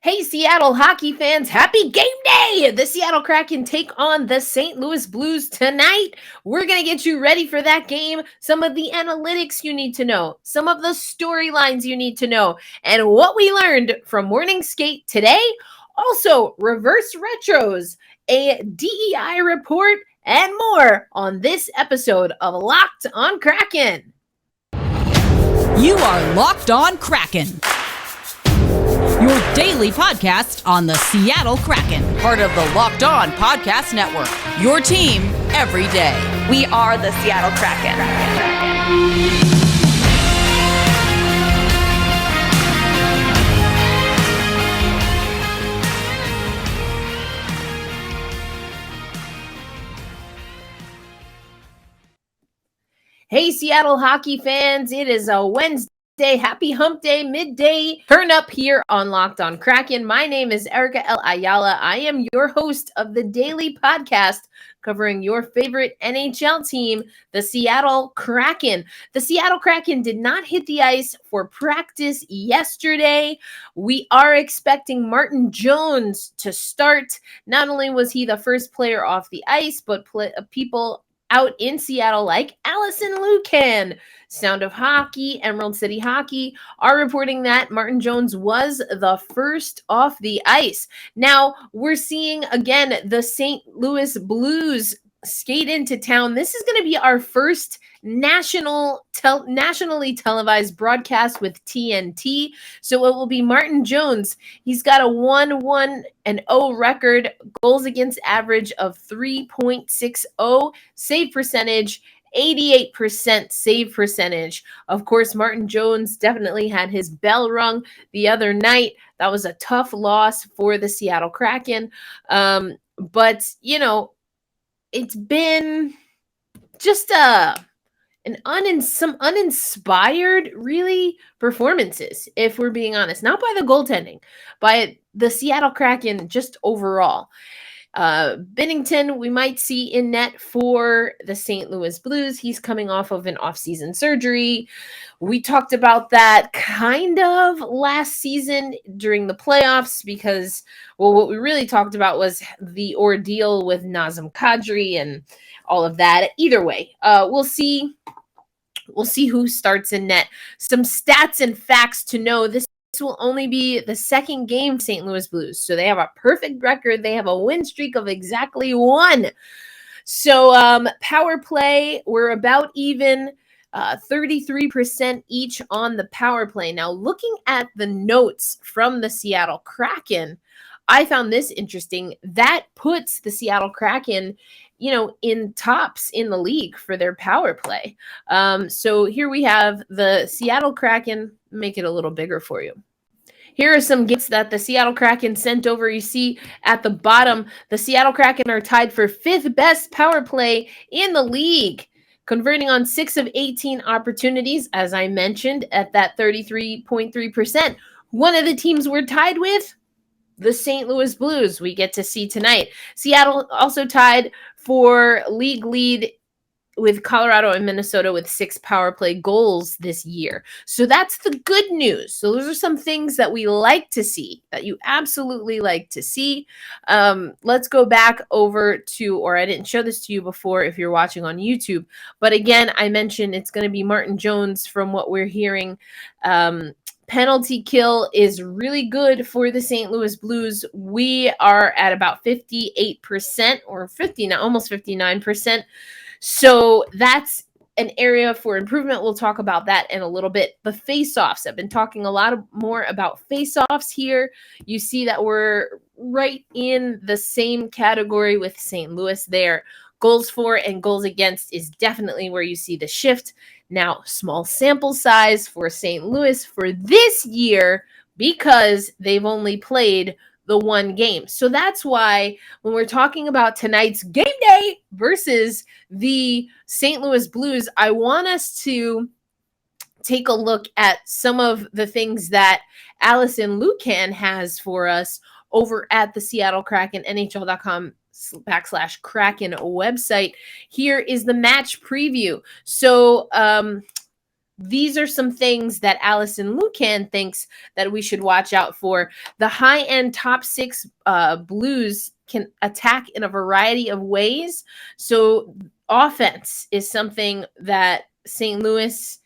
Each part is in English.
Hey, Seattle hockey fans, happy game day! The Seattle Kraken take on the St. Louis Blues tonight. We're going to get you ready for that game. Some of the analytics you need to know, some of the storylines you need to know, and what we learned from morning skate today. Also, reverse retros, a DEI report, and more on this episode of Locked on Kraken. You are Locked on Kraken, your daily podcast on the Seattle Kraken, part of the Locked On Podcast Network, your team every day. We are the Seattle Kraken. Hey, Seattle hockey fans, it is a Wednesday. Happy hump day, midday turn up here on Locked on Kraken. My name is Erica L. Ayala. I am your host of the daily podcast covering your favorite NHL team, the Seattle Kraken. The Seattle Kraken did not hit the ice for practice yesterday. We are expecting Martin Jones to start. Not only was he the first player off the ice, but people out in Seattle like Alison, Lukan, Sound of Hockey, Emerald City Hockey are reporting that Martin Jones was the first off the ice. Now, we're seeing, again, the St. Louis Blues skate into town. This is going to be our first nationally televised broadcast with TNT. So it will be Martin Jones. He's got a 1-1-0 record, goals against average of 3.60, save percentage 88% save percentage. Of course, Martin Jones definitely had his bell rung the other night. That was a tough loss for the Seattle Kraken. But, you know, it's been just some uninspired, really, performances, if we're being honest. Not by the goaltending, by the Seattle Kraken just overall. Binnington, we might see in net for the St. Louis Blues. He's coming off of an off-season surgery. We talked about that kind of last season during the playoffs because, well, what we really talked about was the ordeal with Nazem Kadri and all of that. Either way, we'll see who starts in net. Some stats and facts to know. This will only be the second game St. Louis Blues. So they have a perfect record. They have a win streak of exactly 1. So power play, we're about even, 33% each on the power play. Now, looking at the notes from the Seattle Kraken, I found this interesting. That puts the Seattle Kraken, in tops in the league for their power play. So here we have the Seattle Kraken. Make it a little bigger for you. Here are some gifts that the Seattle Kraken sent over. You see at the bottom, the Seattle Kraken are tied for 5th best power play in the league, converting on 6 of 18 opportunities, as I mentioned, at that 33.3%. One of the teams we're tied with, the St. Louis Blues, we get to see tonight. Seattle also tied for league lead with Colorado and Minnesota with 6 power play goals this year. So that's the good news. So those are some things that we like to see, that you absolutely like to see. Let's go back over to, or I didn't show this to you before if you're watching on YouTube, but again, I mentioned it's going to be Martin Jones from what we're hearing. Penalty kill is really good for the St. Louis Blues. We are at about 58% or almost 59%. So that's an area for improvement. We'll talk about that in a little bit. The face-offs, I've been talking a lot more about face-offs here. You see that we're right in the same category with St. Louis there. Goals for and goals against is definitely where you see the shift. Now, small sample size for St. Louis for this year because they've only played the 1 game. So that's why when we're talking about tonight's game day versus the St. Louis Blues, I want us to take a look at some of the things that Alison Lukan has for us over at the Seattle Kraken, NHL.com/Kraken website. Here is the match preview. So these are some things that Alison Lukan thinks that we should watch out for. The high-end top six Blues can attack in a variety of ways. So offense is something that St. Louis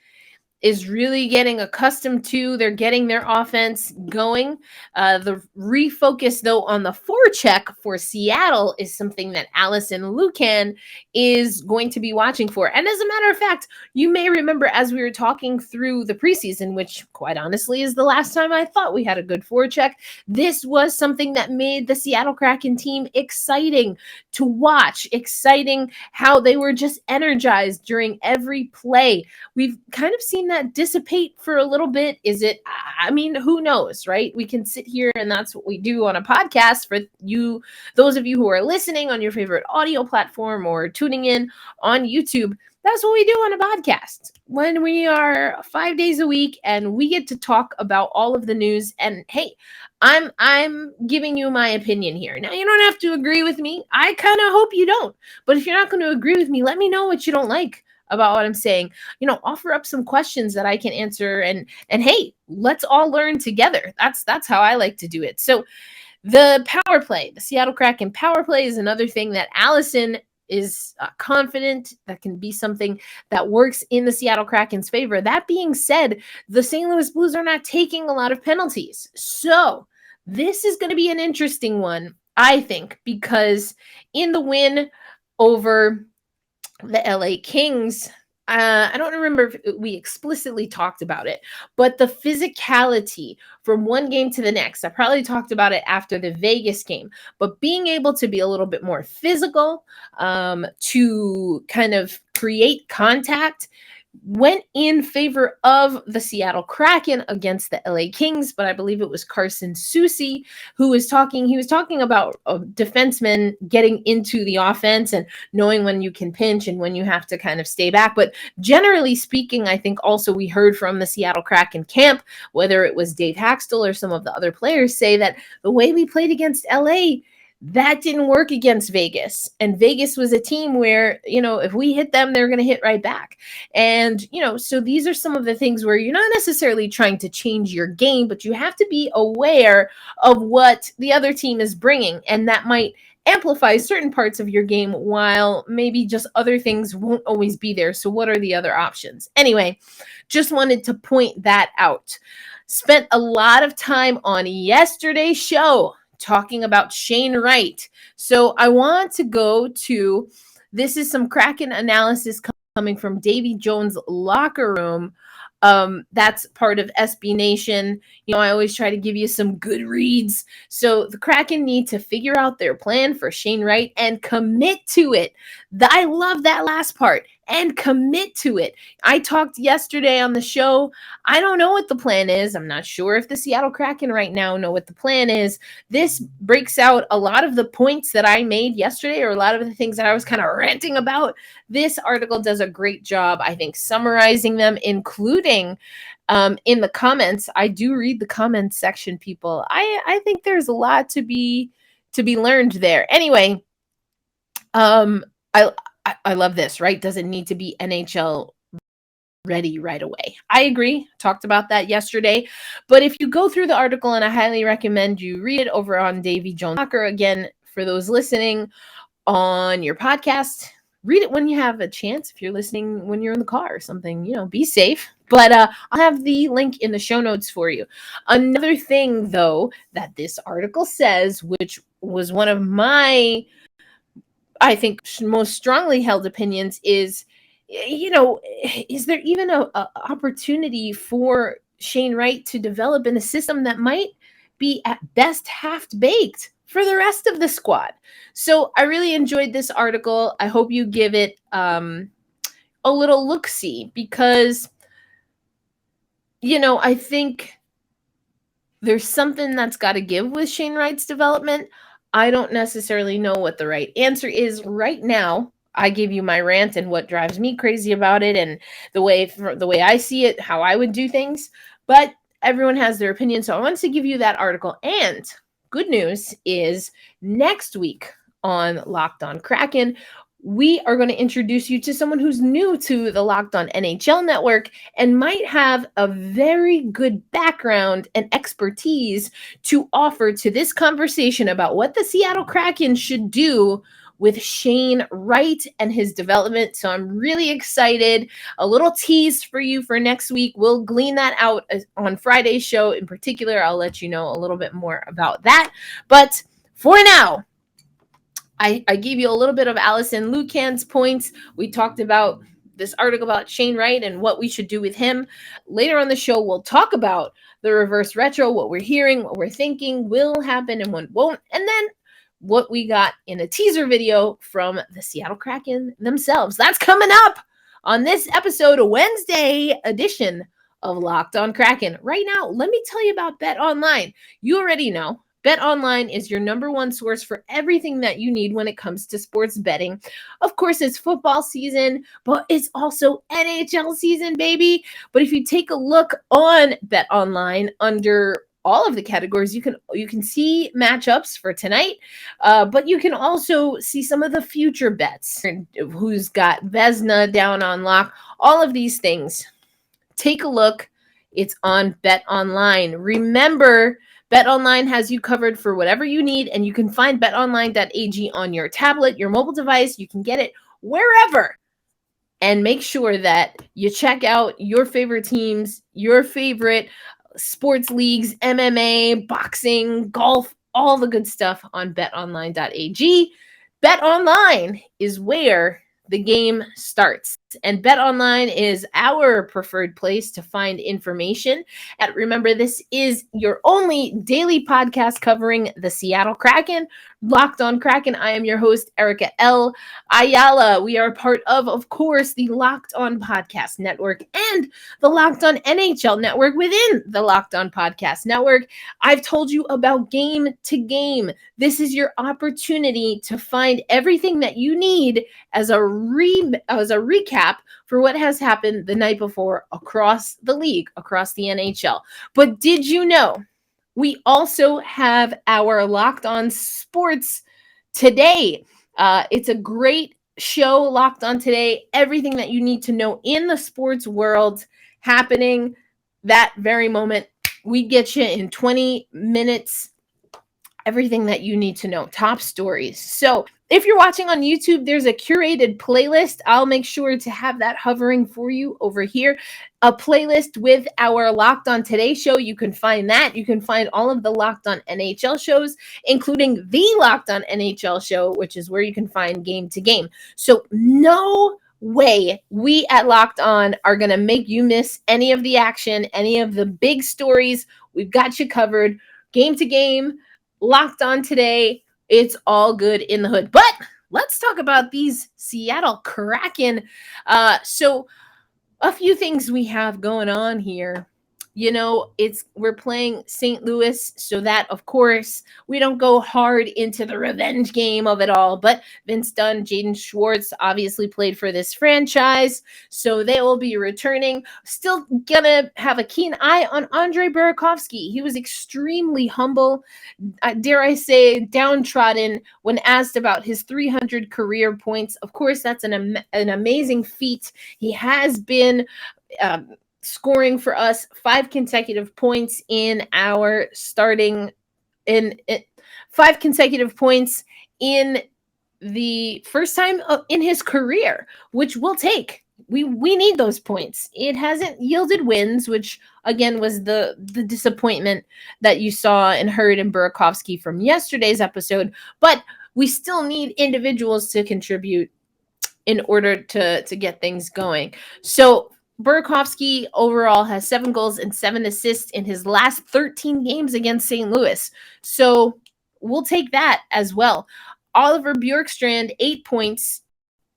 is really getting accustomed to. They're getting their offense going. The refocus, though, on the forecheck for Seattle is something that Alison Lukan is going to be watching for. And as a matter of fact, you may remember as we were talking through the preseason, which quite honestly is the last time I thought we had a good forecheck, this was something that made the Seattle Kraken team exciting to watch, exciting how they were just energized during every play. We've kind of seen that dissipate for a little bit. Is it, I mean, who knows, right? We can sit here and that's what we do on a podcast for you, those of you who are listening on your favorite audio platform or tuning in on YouTube. That's what we do on a podcast when we are 5 days a week and we get to talk about all of the news. And hey, I'm giving you my opinion here. Now, you don't have to agree with me. I kind of hope you don't. But if you're not going to agree with me, let me know what you don't like about what I'm saying. You know, offer up some questions that I can answer, and hey, let's all learn together. That's how I like to do it. So the power play, the Seattle Kraken power play is another thing that Alison is confident that can be something that works in the Seattle Kraken's favor. That being said, the St. Louis Blues are not taking a lot of penalties. So this is going to be an interesting one, I think, because in the win over the LA Kings, I don't remember if we explicitly talked about it, but the physicality from one game to the next, I probably talked about it after the Vegas game, but being able to be a little bit more physical, to kind of create contact, went in favor of the Seattle Kraken against the LA Kings, but I believe it was Carson Soucy who was talking. He was talking about defensemen getting into the offense and knowing when you can pinch and when you have to kind of stay back. But generally speaking, I think also we heard from the Seattle Kraken camp, whether it was Dave Haxtell or some of the other players, say that the way we played against LA, that didn't work against Vegas. And Vegas was a team where, you know, if we hit them, they're going to hit right back. And, you know, so these are some of the things where you're not necessarily trying to change your game, but you have to be aware of what the other team is bringing. And that might amplify certain parts of your game while maybe just other things won't always be there. So what are the other options? Anyway, just wanted to point that out. Spent a lot of time on yesterday's show talking about Shane Wright. So I want to go to, this is some Kraken analysis coming from Davy Jones Locker Room. That's part of SB Nation. You know, I always try to give you some good reads. So the Kraken need to figure out their plan for Shane Wright and commit to it. I love that last part. And commit to it. I talked yesterday on the show. I don't know what the plan is. I'm not sure if the Seattle Kraken right now know what the plan is. This breaks out a lot of the points that I made yesterday, or a lot of the things that I was kind of ranting about. This article does a great job, I think, summarizing them, including in the comments. I do read the comments section, people. I think there's a lot to be learned there. Anyway, I love this, right? Doesn't need to be NHL ready right away. I agree. Talked about that yesterday. But if you go through the article, and I highly recommend you read it over on Davy Jones Locker, again, for those listening on your podcast, read it when you have a chance. If you're listening when you're in the car or something, you know, be safe. But I'll have the link in the show notes for you. Another thing, though, that this article says, which was one of my, I think, most strongly held opinions, is, you know, is there even a opportunity for Shane Wright to develop in a system that might be at best half-baked for the rest of the squad? So I really enjoyed this article. I hope you give it a little look-see, because, you know, I think there's something that's got to give with Shane Wright's development. I don't necessarily know what the right answer is right now. I gave you my rant and what drives me crazy about it, and the way I see it, how I would do things. But everyone has their opinion, so I wanted to give you that article. And good news is, next week on Locked On Kraken, we are going to introduce you to someone who's new to the Locked On NHL network and might have a very good background and expertise to offer to this conversation about what the Seattle Kraken should do with Shane Wright and his development. So I'm really excited. A little tease for you for next week. We'll glean that out on Friday's show. In particular, I'll let you know a little bit more about that. But for now, I gave you a little bit of Alison Lukan's points. We talked about this article about Shane Wright and what we should do with him. Later on the show, we'll talk about the reverse retro, what we're hearing, what we're thinking will happen and what won't. And then what we got in a teaser video from the Seattle Kraken themselves. That's coming up on this episode, a Wednesday edition of Locked On Kraken. Right now, let me tell you about Bet Online. You already know. Bet Online is your number one source for everything that you need when it comes to sports betting. Of course, it's football season, but it's also NHL season, baby. But if you take a look on Bet Online under all of the categories, you can see matchups for tonight, but you can also see some of the future bets. Who's got Vezina down on lock? All of these things. Take a look. It's on Bet Online. Remember, Bet Online has you covered for whatever you need, and you can find betonline.ag on your tablet, your mobile device. You can get it wherever. And make sure that you check out your favorite teams, your favorite sports leagues, MMA, boxing, golf, all the good stuff on betonline.ag. Bet Online is where the game starts. And Bet Online is our preferred place to find information. And remember, this is your only daily podcast covering the Seattle Kraken. Locked On Kraken. I am your host, Erica L. Ayala. We are part of course, the Locked On Podcast Network and the Locked On NHL Network within the Locked On Podcast Network. I've told you about Game to Game. This is your opportunity to find everything that you need as a recap for what has happened the night before across the league, across the NHL. But did you know we also have our Locked On Sports Today? It's a great show, Locked On Today. Everything that you need to know in the sports world happening that very moment. We get you in 20 minutes. Everything that you need to know, top stories. So if you're watching on YouTube, there's a curated playlist. I'll make sure to have that hovering for you over here. A playlist with our Locked On Today show. You can find that. You can find all of the Locked On NHL shows, including the Locked On NHL show, which is where you can find Game to Game. So no way we at Locked On are going to make you miss any of the action, any of the big stories. We've got you covered. Game to Game, Locked On Today, it's all good in the hood. But let's talk about these Seattle Kraken. So a few things we have going on here. You know, we're playing St. Louis, so that, of course, we don't go hard into the revenge game of it all. But Vince Dunn, Jaden Schwartz obviously played for this franchise, so they will be returning. Still gonna have a keen eye on Andre Burakovsky. He was extremely humble, dare I say, downtrodden when asked about his 300 career points. Of course, that's an amazing feat. He has been scoring for us 5 consecutive points in our starting in 5 consecutive points in the first time in his career, which we'll take. We need those points. It hasn't yielded wins, which again was the disappointment that you saw and heard in Burakovsky from yesterday's episode, but we still need individuals to contribute in order to get things going. So Burakovsky overall has 7 goals and 7 assists in his last 13 games against St. Louis. So we'll take that as well. Oliver Bjorkstrand, 8 points.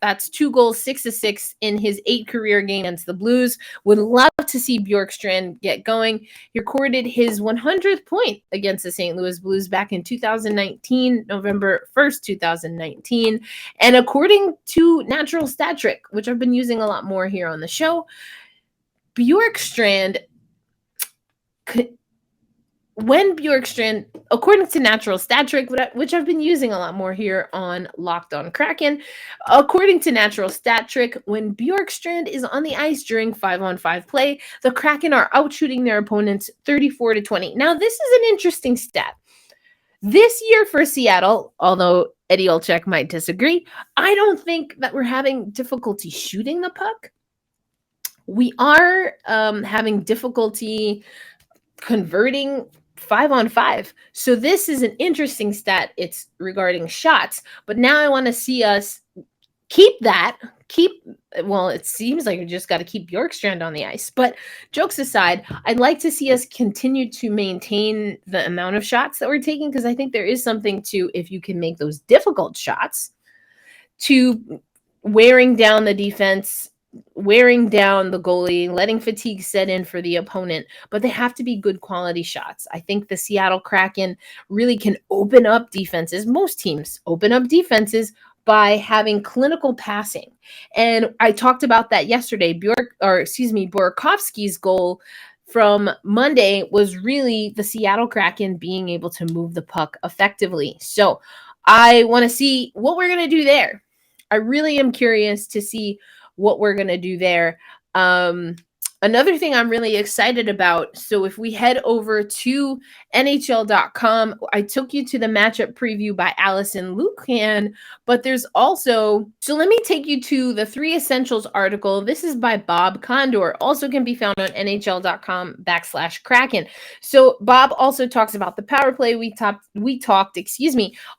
That's 2 goals, 6 assists in his 8 career games against the Blues. Would love to see Bjorkstrand get going. He recorded his 100th point against the St. Louis Blues back in 2019, November 1st, 2019. And according to Natural Stat Trick, which I've been using a lot more here on the show, Bjorkstrand when Bjorkstrand, according to Natural Stat Trick, which I've been using a lot more here on Locked On Kraken, according to Natural Stat Trick, when Bjorkstrand is on the ice during 5-on-5 play, the Kraken are outshooting their opponents 34-20. Now, this is an interesting stat. This year for Seattle, although Eddie Olczyk might disagree, I don't think that we're having difficulty shooting the puck. We are having difficulty converting 5-on-5. So this is an interesting stat. It's regarding shots, but now I want to see us keep that. Well, it seems like we just got to keep Bjorkstrand on the ice. But jokes aside, I'd like to see us continue to maintain the amount of shots that we're taking, because I think there is something to, if you can make those difficult shots, to wearing down the defense, wearing down the goalie, letting fatigue set in for the opponent, but they have to be good quality shots. I think the Seattle Kraken really can open up defenses. Most teams open up defenses by having clinical passing. And I talked about that yesterday. Burakovsky's goal from Monday was really the Seattle Kraken being able to move the puck effectively. So I want to see what we're going to do there. I really am curious to see what we're going to do there. Another thing I'm really excited about. So if we head over to NHL.com, I took you to the matchup preview by Alison Lukan, but there's also, so let me take you to the 3 Essentials article. This is by Bob Condor, also can be found on NHL.com/Kraken. So Bob also talks about the power play. We talked,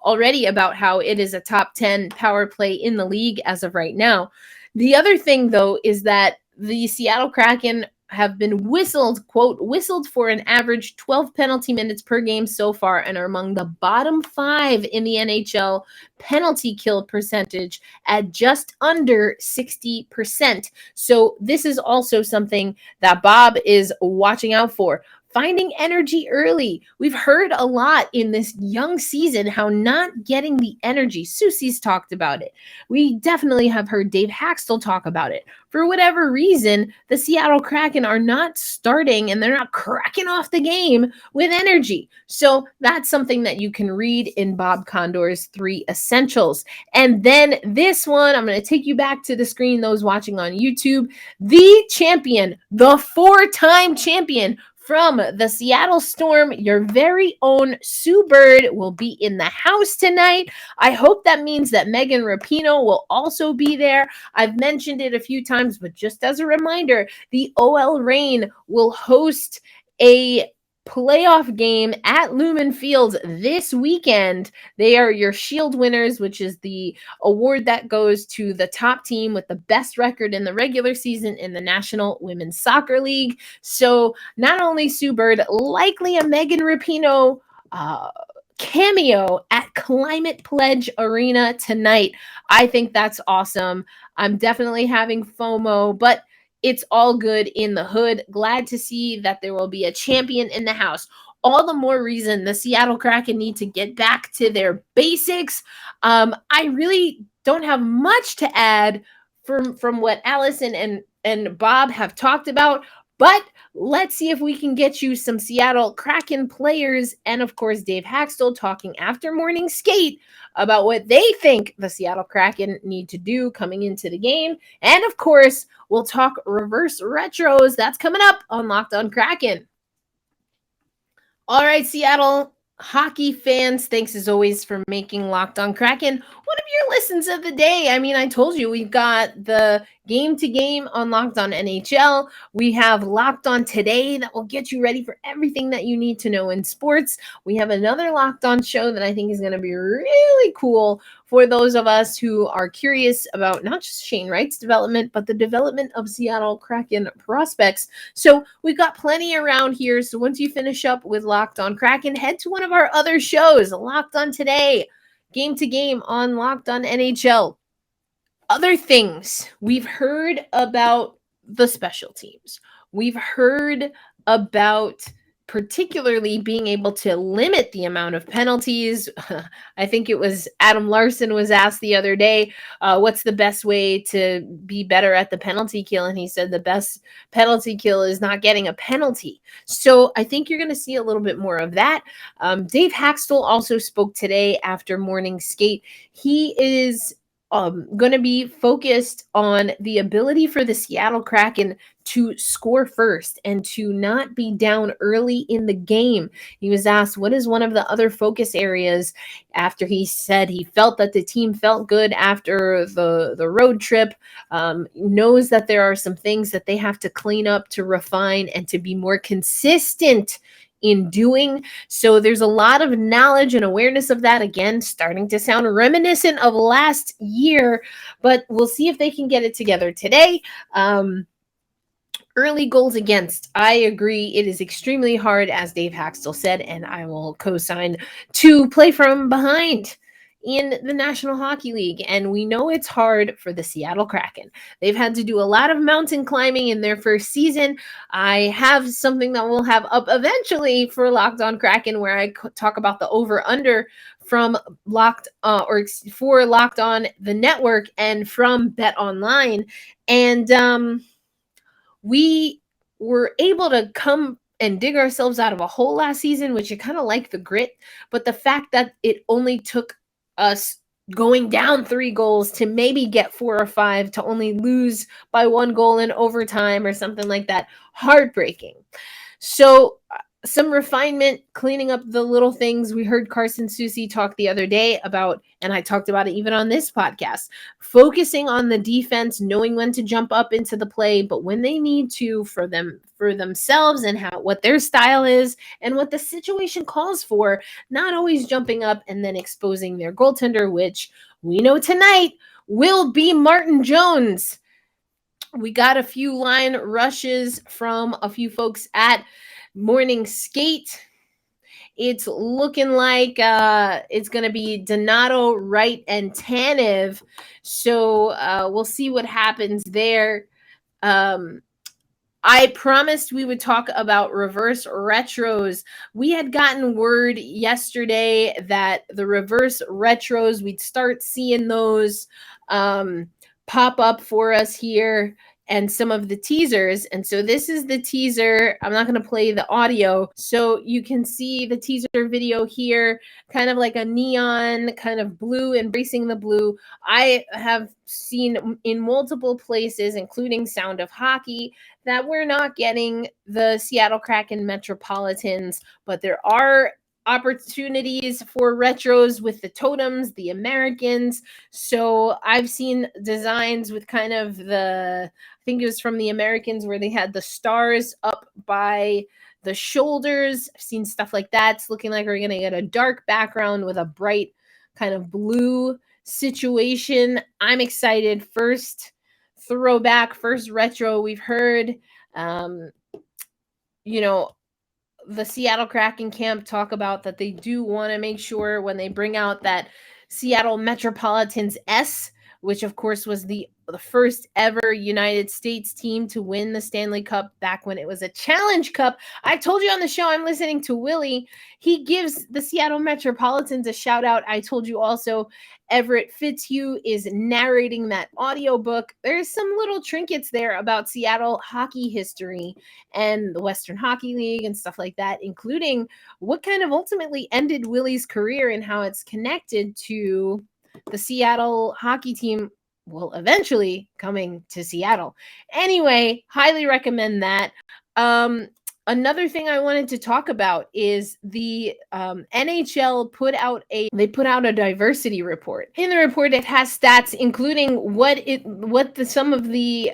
already about how it is a top 10 power play in the league as of right now. The other thing, though, is that the Seattle Kraken have been whistled for an average 12 penalty minutes per game so far, and are among the bottom 5 in the NHL penalty kill percentage at just under 60%. So this is also something that Bob is watching out for. Finding energy early. We've heard a lot in this young season how not getting the energy. Susie's talked about it. We definitely have heard Dave Haxtell talk about it. For whatever reason, the Seattle Kraken are not starting and they're not cracking off the game with energy. So that's something that you can read in Bob Condor's 3 Essentials. And then this one, I'm going to take you back to the screen, those watching on YouTube. The champion, the 4-time champion, from the Seattle Storm, your very own Sue Bird will be in the house tonight. I hope that means that Megan Rapinoe will also be there. I've mentioned it a few times, but just as a reminder, the OL Reign will host a playoff game at Lumen Field this weekend. They are your Shield winners, which is the award that goes to the top team with the best record in the regular season in the National Women's Soccer League. So not only Sue Bird, likely a Megan Rapinoe cameo at Climate Pledge Arena tonight. I think that's awesome. I'm definitely having FOMO, but it's all good in the hood. Glad to see that there will be a champion in the house. All the more reason the Seattle Kraken need to get back to their basics. I really don't have much to add from what Alison and Bob have talked about, but let's see if we can get you some Seattle Kraken players and, of course, Dave Haxtell talking after morning skate about what they think the Seattle Kraken need to do coming into the game. And, of course, we'll talk reverse retros. That's coming up on Locked On Kraken. All right, Seattle hockey fans, thanks as always for making Locked On Kraken one of your listens of the day. I mean, I told you we've got the game to game on Locked On NHL. We have Locked On Today that will get you ready for everything that you need to know in sports. We have another Locked On show that I think is going to be really cool for those of us who are curious about not just Shane Wright's development, but the development of Seattle Kraken prospects. So we've got plenty around here. So once you finish up with Locked On Kraken, head to one of our other shows, Locked On Today, Game to Game on Locked On NHL. Other things, we've heard about the special teams. We've heard about particularly being able to limit the amount of penalties. I think it was Adam Larson was asked the other day, what's the best way to be better at the penalty kill? And he said the best penalty kill is not getting a penalty. So I think you're going to see a little bit more of that. Dave Haxtell also spoke today after morning skate. He is going to be focused on the ability for the Seattle Kraken to score first and to not be down early in the game. He was asked, what is one of the other focus areas, after he said he felt that the team felt good after the road trip, knows that there are some things that they have to clean up, to refine, and to be more consistent in doing. So there's a lot of knowledge and awareness of that, again, starting to sound reminiscent of last year, but we'll see if they can get it together today. Early goals against, I agree, it is extremely hard, as Dave Haxtell said, and I will co-sign, to play from behind in the National Hockey League. And we know it's hard for the Seattle Kraken. They've had to do a lot of mountain climbing in their first season. I have something that we'll have up eventually for Locked On Kraken, where I talk about the over-under from for Locked On the network and from Bet Online. And we were able to come and dig ourselves out of a hole last season, which you kind of like the grit, but the fact that it only took us going down 3 goals to maybe get 4 or 5, to only lose by 1 goal in overtime or something like that, heartbreaking. So some refinement, cleaning up the little things. We heard Carson Soucy talk the other day about, and I talked about it even on this podcast, focusing on the defense, knowing when to jump up into the play, but when they need to, for themselves and what their style is and what the situation calls for, not always jumping up and then exposing their goaltender, which we know tonight will be Martin Jones. We got a few line rushes from a few folks at morning skate. It's looking like it's going to be Donato, Wright, and Tanev. So we'll see what happens there. I promised we would talk about reverse retros. We had gotten word yesterday that the reverse retros, we'd start seeing those pop up for us here, and some of the teasers. And so this is the teaser. I'm not going to play the audio. So you can see the teaser video here, kind of like a neon kind of blue, embracing the blue. I have seen in multiple places, including Sound of Hockey, that we're not getting the Seattle Kraken Metropolitans, but there are opportunities for retros with the totems, the Americans. So I've seen designs with kind of I think it was from the Americans, where they had the stars up by the shoulders. I've seen stuff like that. It's looking like we're going to get a dark background with a bright kind of blue situation. I'm excited. First throwback, first retro we've heard. The Seattle Kraken camp talk about that they do want to make sure when they bring out that Seattle Metropolitans S, which of course was the first ever United States team to win the Stanley Cup back when it was a Challenge Cup. I told you on the show, I'm listening to Willie. He gives the Seattle Metropolitans a shout out. I told you also Everett Fitzhugh is narrating that audiobook. There's some little trinkets there about Seattle hockey history and the Western Hockey League and stuff like that, including what kind of ultimately ended Willie's career and how it's connected to the Seattle hockey team, well, eventually coming to Seattle. Anyway, highly recommend that. Another thing I wanted to talk about is the NHL put out a diversity report. In the report, it has stats including some of the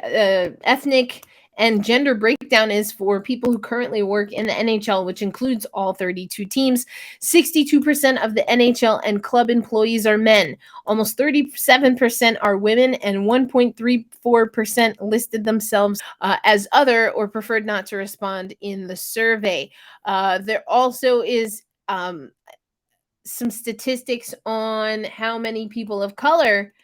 ethnic and gender breakdown is for people who currently work in the NHL, which includes all 32 teams. 62% of the NHL and club employees are men. Almost 37% are women, and 1.34% listed themselves as other or preferred not to respond in the survey. There also is some statistics on how many people of color,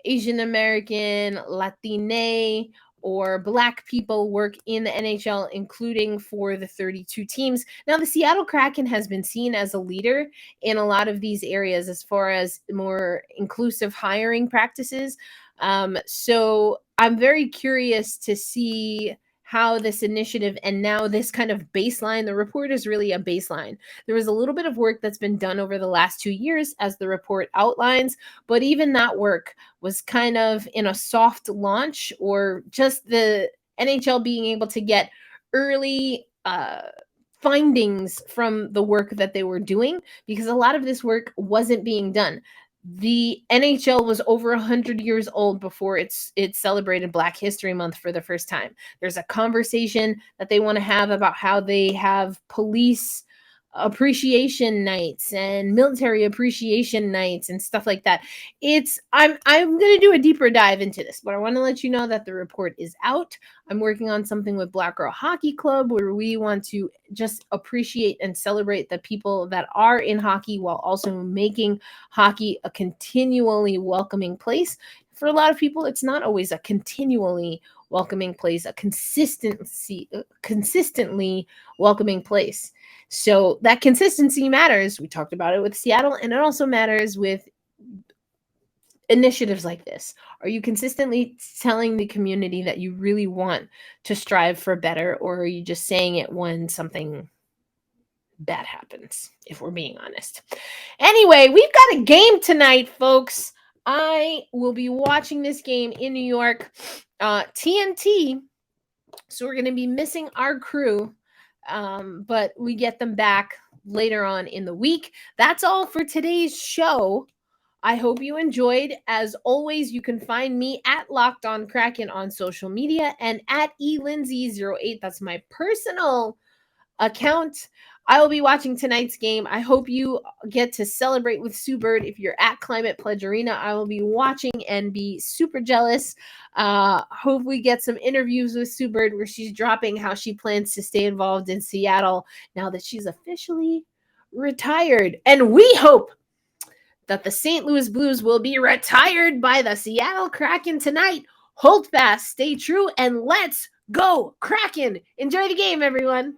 Asian American, Latine, or Black people work in the NHL, including for the 32 teams. Now, the Seattle Kraken has been seen as a leader in a lot of these areas as far as more inclusive hiring practices. So I'm very curious to see how this initiative and now this kind of baseline, the report is really a baseline. There was a little bit of work that's been done over the last 2 years, as the report outlines, but even that work was kind of in a soft launch, or just the NHL being able to get early findings from the work that they were doing, because a lot of this work wasn't being done. The NHL was over 100 years old before it celebrated Black History Month for the first time. There's a conversation that they want to have about how they have police appreciation nights and military appreciation nights and stuff like that. I'm going to do a deeper dive into this, but I want to let you know that the report is out. I'm working on something with Black Girl Hockey Club where we want to just appreciate and celebrate the people that are in hockey while also making hockey a continually welcoming place. For a lot of people, it's not always a continually welcoming place, a consistently welcoming place. So that consistency matters. We talked about it with Seattle, and it also matters with initiatives like this. Are you consistently telling the community that you really want to strive for better, or are you just saying it when something bad happens, if we're being honest? Anyway, we've got a game tonight, folks. I will be watching this game in New York, TNT. So we're going to be missing our crew, but we get them back later on in the week. That's all for today's show. I hope you enjoyed. As always, you can find me at Locked On Kraken on social media and at elindsay08. That's my personal account. I will be watching tonight's game. I hope you get to celebrate with Sue Bird. If you're at Climate Pledge Arena, I will be watching and be super jealous. Hope we get some interviews with Sue Bird where she's dropping how she plans to stay involved in Seattle now that she's officially retired. And we hope that the St. Louis Blues will be retired by the Seattle Kraken tonight. Hold fast, stay true, and let's go Kraken. Enjoy the game, everyone.